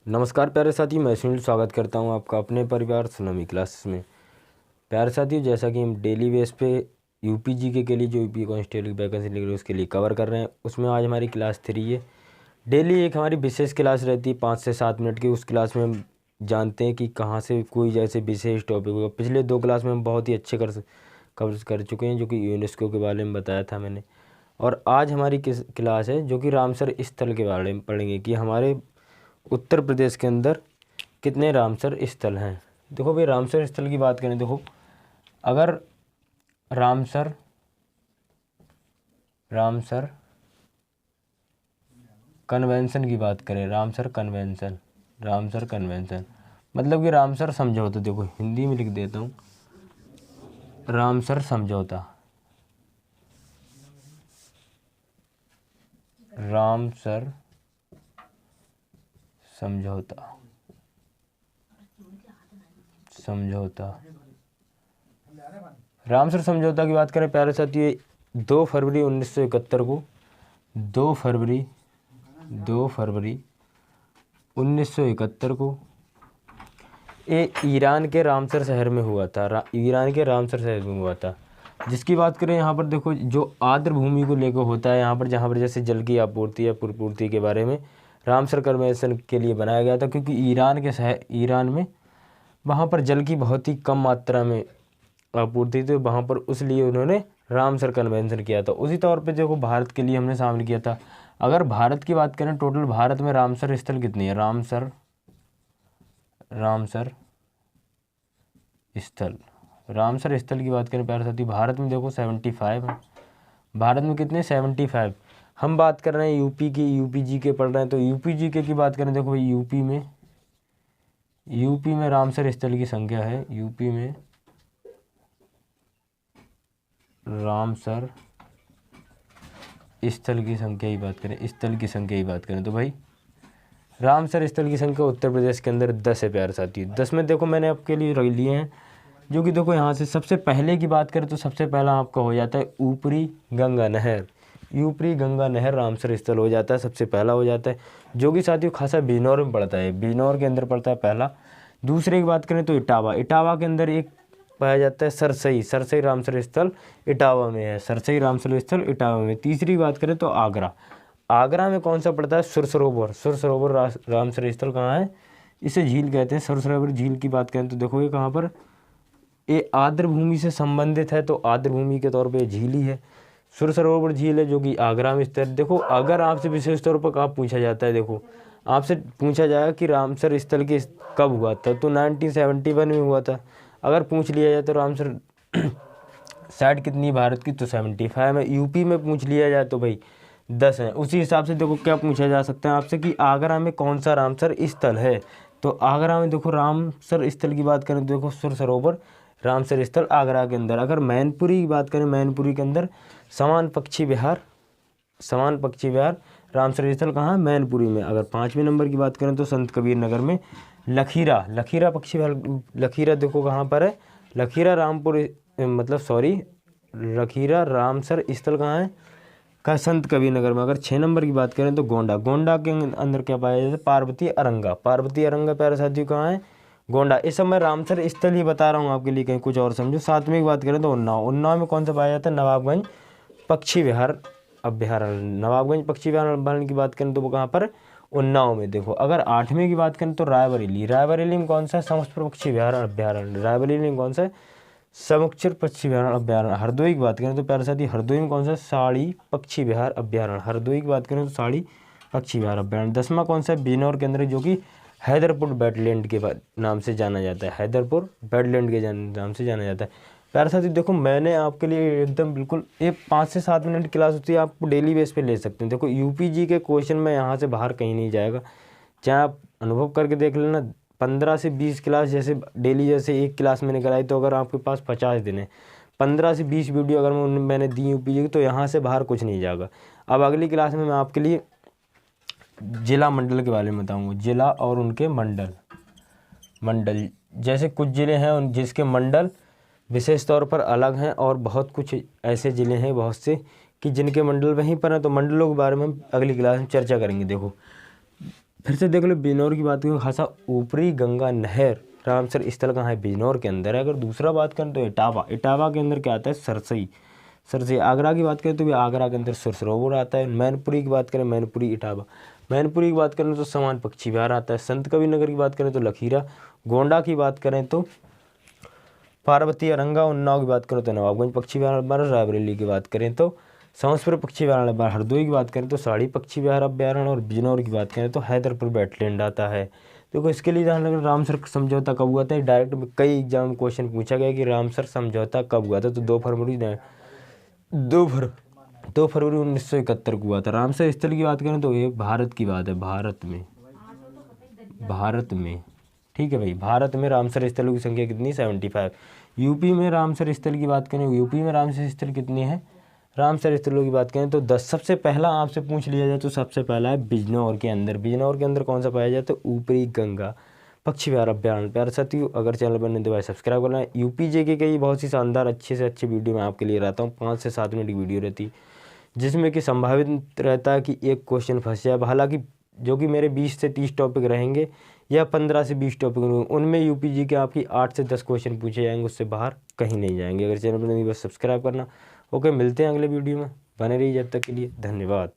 नमस्कार प्यारे साथी, मैं सुनील स्वागत करता हूं आपका अपने परिवार सुनामी क्लासेस में। प्यारे साथी, जैसा कि हम डेली बेस पे यूपी जीके के लिए जो यूपी कांस्टेबल की वैकेंसी निकली उसके लिए कवर कर रहे हैं, उसमें आज हमारी क्लास 3 है। डेली एक हमारी विशेष क्लास रहती है 5 से 7 मिनट की। उस क्लास में हम जानते हैं कि कहाँ से कोई जैसे विशेष टॉपिक होगा। पिछले 2 क्लास में हम बहुत ही अच्छे कवर कर चुके हैं, जो कि यूनेस्को के बारे में बताया था मैंने। और आज हमारी क्लास है जो कि रामसर स्थल के बारे में पढ़ेंगे कि हमारे उत्तर प्रदेश के अंदर कितने रामसर स्थल हैं। देखो भाई, रामसर स्थल की बात करें, देखो अगर रामसर कन्वेंशन की बात करें, रामसर कन्वेंशन मतलब कि रामसर समझौता। देखो हिंदी में लिख देता हूँ, रामसर समझौता। रामसर समझौता की बात करें प्यारे साथियों, 2 फरवरी 1971 को 2 फरवरी 1971 को ये ईरान के रामसर शहर में हुआ था। जिसकी बात करें यहाँ पर देखो, जो आर्द्र भूमि को लेकर होता है यहाँ पर, जहाँ पर जैसे जल की आपूर्ति या पूर्ति के बारे में रामसर कन्वेंशन के लिए बनाया गया था। क्योंकि ईरान में वहाँ पर जल की बहुत ही कम मात्रा में आपूर्ति थी वहाँ पर, उसलिए उन्होंने रामसर कन्वेंशन किया था। उसी तौर पे देखो भारत के लिए हमने शामिल किया था। अगर भारत की बात करें, टोटल भारत में रामसर स्थल कितनी है? रामसर स्थल की बात करें प्यारे साथी, भारत में देखो 75 है। भारत में कितने? 75। हम बात कर रहे हैं यूपी की, यूपी जीके पढ़ रहे हैं, तो यूपी जीके की बात करें, देखो यूपी में रामसर स्थल की संख्या है। यूपी में रामसर स्थल की संख्या की बात करें तो भाई रामसर स्थल की संख्या उत्तर प्रदेश के अंदर 10 है प्यारे साथी। 10 में देखो मैंने आपके लिए रख लिए हैं, जो कि देखो यहाँ से सबसे पहले की बात करें तो सबसे पहला आपका हो जाता है ऊपरी गंगा नहर रामसर स्थल हो जाता है, सबसे पहला हो जाता है, जो कि साथियों खासा बिजनौर में पड़ता है। बिजनौर के अंदर पड़ता है पहला। दूसरे की बात करें तो इटावा के अंदर एक पाया जाता है सरसई रामसर स्थल इटावा में है। तीसरी बात करें तो आगरा में कौन सा पड़ता है? सुरसरोवर रामसर स्थल कहाँ है? इसे झील कहते हैं। सुरसरोवर झील की बात करें तो देखो ये कहाँ पर, ये आर्द्र भूमि से संबंधित है, तो आर्द्र भूमि के तौर पे झील ही है। सुरसरोवर झील है जो कि आगरा में स्थित। देखो अगर आपसे विशेष तौर पर कब पूछा जाता है, देखो आपसे पूछा जाएगा कि रामसर स्थल के कब हुआ था, तो 1971 में हुआ था। अगर पूछ लिया जाए तो रामसर साइड कितनी भारत की, तो 75 है। यूपी में पूछ लिया जाए तो भाई 10 है। उसी हिसाब से देखो क्या पूछा जा सकता है आपसे कि आगरा में कौन सा रामसर स्थल है, तो आगरा में देखो रामसर स्थल की बात करें तो देखो सुरसरोवर रामसर स्थल आगरा के अंदर। अगर मैनपुरी की बात करें, मैनपुरी के अंदर समान पक्षी विहार रामसर स्थल कहाँ है? मैनपुरी में। अगर 5वें नंबर की बात करें तो संत कबीर नगर में लखीरा पक्षी विहार, लखीरा देखो कहाँ पर है? लखीरा रामसर स्थल कहाँ है? संत कबीर नगर में। अगर 6 नंबर की बात करें तो गोंडा के अंदर क्या पाया जाता है? पार्वती अरंगा प्यारे साथियों कहाँ है? गोंडा। इस सब मैं रामसर स्थल ही बता रहा हूँ आपके लिए, कहीं कुछ और समझो। 7वें की बात करें तो उन्नाव में कौन सा पाया जाता है? नवाबगंज पक्षी विहार अभ्यारण्य की बात करें तो वो कहाँ पर? उन्नाव में। देखो अगर 8वें की बात करें तो रायबरेली में कौन सा? समुद्र पक्षी विहार अभ्यारण्य। रायबरेली में कौन सा? समुद्र पक्षी विहार अभ्यारण्य। हरदोई की बात करें तो प्यारे साथी हरदोई में कौन सा? साड़ी पक्षी विहार अभ्यारण्य। हरदोई की बात करें तो साड़ी पक्षी विहार अभ्यारण्य। 10वां कौन सा? बिजनौर के अंदर, जो कि हैदरपुर वेटलैंड के नाम से जाना जाता है। प्यारे साथी देखो मैंने आपके लिए एकदम बिल्कुल ये 5 से 7 मिनट क्लास होती है, आप डेली बेस पे ले सकते हैं। देखो यूपी जी के क्वेश्चन में यहाँ से बाहर कहीं नहीं जाएगा, चाहे आप अनुभव करके देख लेना। 15 से 20 क्लास जैसे डेली, जैसे एक क्लास मैंने कराई, तो अगर आपके पास 50 दिन है, 15 से 20 वीडियो अगर मैंने दी यूपी जी की, तो यहाँ से बाहर कुछ नहीं जाएगा। अब अगली क्लास में मैं आपके लिए जिला मंडल के बारे में बताऊँगा। जिला और उनके मंडल जैसे कुछ ज़िले हैं जिसके मंडल विशेष तौर पर अलग हैं, और बहुत कुछ ऐसे ज़िले हैं बहुत से कि जिनके मंडल वहीं पर हैं। तो मंडलों के बारे में हम अगली क्लास में चर्चा करेंगे। देखो फिर से देख लो बिजनौर की बात करें, खासा ऊपरी गंगा नहर रामसर स्थल कहाँ है, बिजनौर के अंदर है। अगर दूसरा बात करें तो इटावा, इटावा के अंदर क्या आता है, सरसई, सरसई। आगरा की बात करें तो भी आगरा के अंदर सरसरोवर आता है। मैनपुरी की बात करें, मैनपुरी इटावा। मैनपुरी की बात करें तो समान पक्षी विहार आता है। संत कबीर नगर की बात करें तो लखीरा। गोंडा की बात करें तो पार्वती अरंगा। उन्नाव की बात करें तो नवाबगंज पक्षी विहार। रायबरेली की बात करें तो समस्पुर पक्षी विहार। हरदोई की बात करें तो साड़ी पक्षी विहार अभ्यारण्य। और बिजनौर की बात करें तो हैदरपुर वेटलैंड आता है। देखो इसके लिए ध्यान रखना, रामसर समझौता कब हुआ था। डायरेक्ट कई एग्जाम में क्वेश्चन पूछा गया कि रामसर समझौता कब हुआ था, तो 2 फरवरी 1971 को हुआ था। रामसर स्थल की बात करें तो ये भारत की बात है, भारत में ठीक है भाई, भारत में रामसर स्थलों की संख्या कितनी, 75। यूपी में रामसर स्थल की बात करें, यूपी में रामसर स्थल कितनी है, रामसर स्थलों की बात करें तो 10। सबसे पहला आपसे पूछ लिया जाए तो सबसे पहला है बिजनौर के अंदर। बिजनौर के अंदर कौन सा पाया जाता है, ऊपरी गंगा पक्षी विहार अभ्यारण्य। प्यारे साथियों, अगर चैनल पर नहीं तो भाई सब्सक्राइब करना है। यूपी जेके के बहुत ही शानदार अच्छे से अच्छे वीडियो मैं आपके लिए रहता हूँ, 5 से 7 मिनट की वीडियो रहती है, जिसमें कि संभावित रहता है कि एक क्वेश्चन फंस जाए। हालांकि जो कि मेरे 20 से 30 टॉपिक रहेंगे या 15 से 20 टॉपिक रहेंगे, उनमें यूपी जी के आपकी 8 से 10 क्वेश्चन पूछे जाएंगे, उससे बाहर कहीं नहीं जाएंगे। अगर चैनल पर नहीं बस सब्सक्राइब करना। ओके, मिलते हैं अगले वीडियो में, बने रहिए जब तक के लिए, धन्यवाद।